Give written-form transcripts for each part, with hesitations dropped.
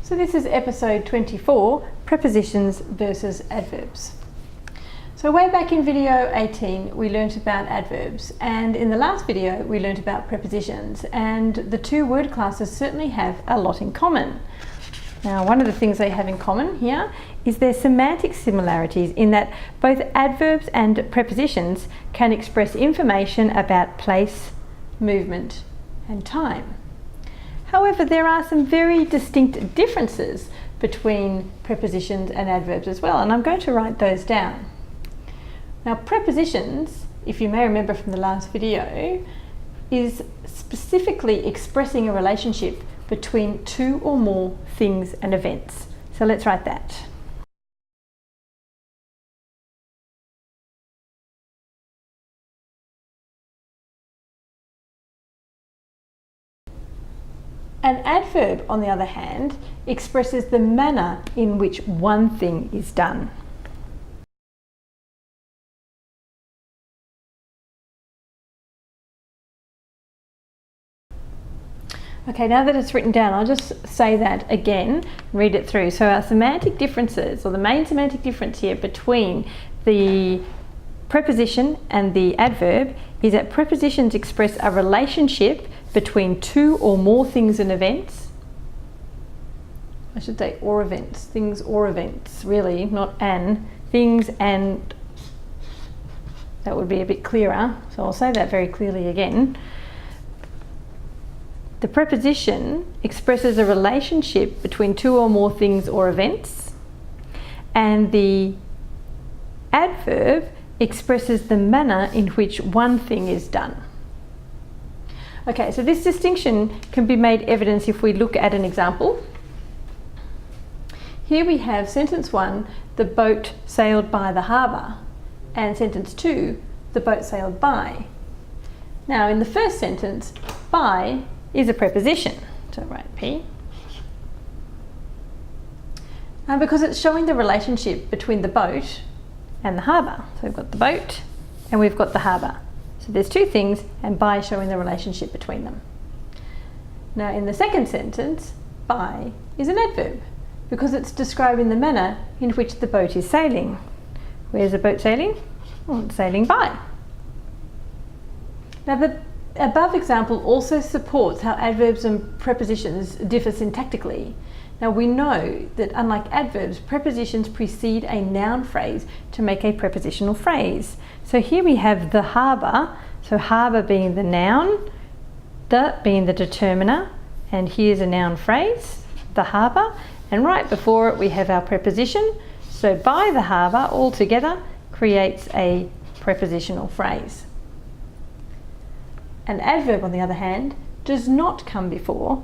So this is episode 24, Prepositions versus Adverbs. So way back in video 18 we learnt about adverbs, and in the last video we learnt about prepositions, and the two word classes certainly have a lot in common. Now, one of the things they have in common here is their semantic similarities in that both adverbs and prepositions can express information about place, movement and time. However, there are some very distinct differences between prepositions and adverbs as well, and I'm going to write those down. Now, prepositions, if you may remember from the last video, is specifically expressing a relationship between two or more things and events. So let's write that. An adverb, on the other hand, expresses the manner in which one thing is done. Okay, now that it's written down, I'll just say that again, read it through. So our semantic differences, or the main semantic difference here between the preposition and the adverb, is that prepositions express a relationship between two or more things and events. I should say or events, things or events, really, not an, things and, that would be a bit clearer. So I'll say that very clearly again. The preposition expresses a relationship between two or more things or events, and the adverb expresses the manner in which one thing is done. Okay, so this distinction can be made evident if we look at an example. Here we have sentence 1, the boat sailed by the harbour, and sentence 2, the boat sailed by. Now, in the first sentence, by is a preposition, so write P. And because it's showing the relationship between the boat and the harbour. So we've got the boat and we've got the harbour. So there's two things, and by showing the relationship between them. Now in the second sentence, by is an adverb because it's describing the manner in which the boat is sailing. Where's the boat sailing? Well, it's sailing by. Now the above example also supports how adverbs and prepositions differ syntactically. Now we know that unlike adverbs, prepositions precede a noun phrase to make a prepositional phrase. So here we have the harbour, so harbour being the noun, the being the determiner, and here's a noun phrase, the harbour, and right before it we have our preposition. So by the harbour all together creates a prepositional phrase. An adverb, on the other hand, does not come before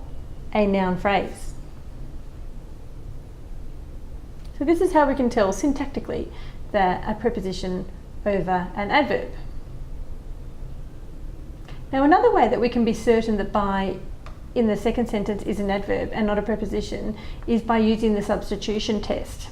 a noun phrase. So this is how we can tell syntactically that a preposition over an adverb. Now another way that we can be certain that by in the second sentence is an adverb and not a preposition is by using the substitution test.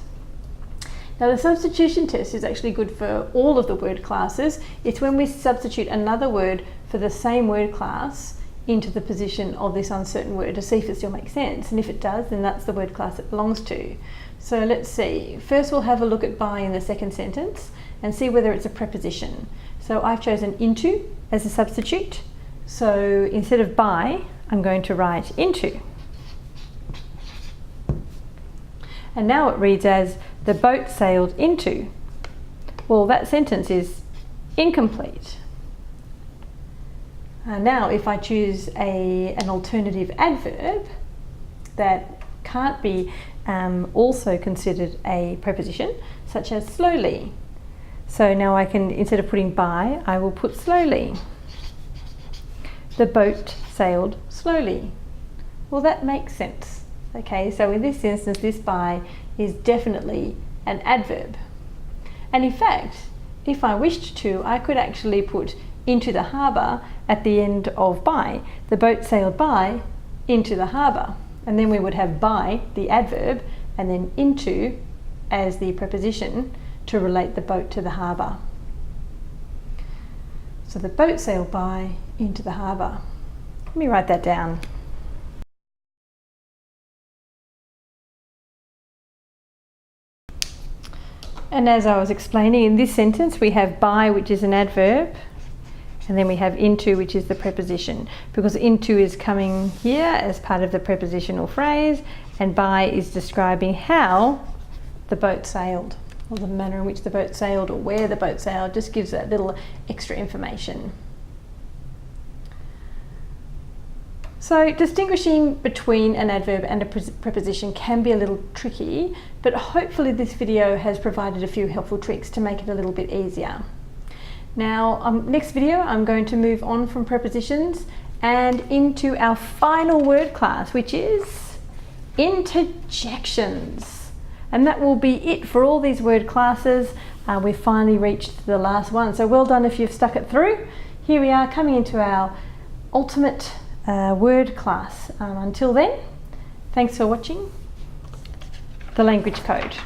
Now the substitution test is actually good for all of the word classes. It's when we substitute another word for the same word class into the position of this uncertain word to see if it still makes sense. And if it does, then that's the word class it belongs to. So let's see. First we'll have a look at by in the second sentence and see whether it's a preposition. So I've chosen into as a substitute. So instead of by, I'm going to write into. And now it reads as the boat sailed into. Well, that sentence is incomplete. Now if I choose an alternative adverb that can't be also considered a preposition, such as slowly. So now I can, instead of putting by, I will put slowly. The boat sailed slowly. Well, that makes sense. Okay, so in this instance, this by is definitely an adverb. And in fact, if I wished to, I could actually put into the harbour at the end of by. The boat sailed by into the harbour. And then we would have by, the adverb, and then into as the preposition to relate the boat to the harbour. So the boat sailed by into the harbour. Let me write that down. And as I was explaining, in this sentence we have by, which is an adverb, and then we have into, which is the preposition, because into is coming here as part of the prepositional phrase, and by is describing how the boat sailed, or the manner in which the boat sailed, or where the boat sailed. Just gives that little extra information. So distinguishing between an adverb and a preposition can be a little tricky, but hopefully this video has provided a few helpful tricks to make it a little bit easier. Now, next video I'm going to move on from prepositions and into our final word class, which is interjections. And that will be it for all these word classes. We've finally reached the last one, so well done if you've stuck it through. Here we are coming into our ultimate word class. Until then, thanks for watching The Language Code.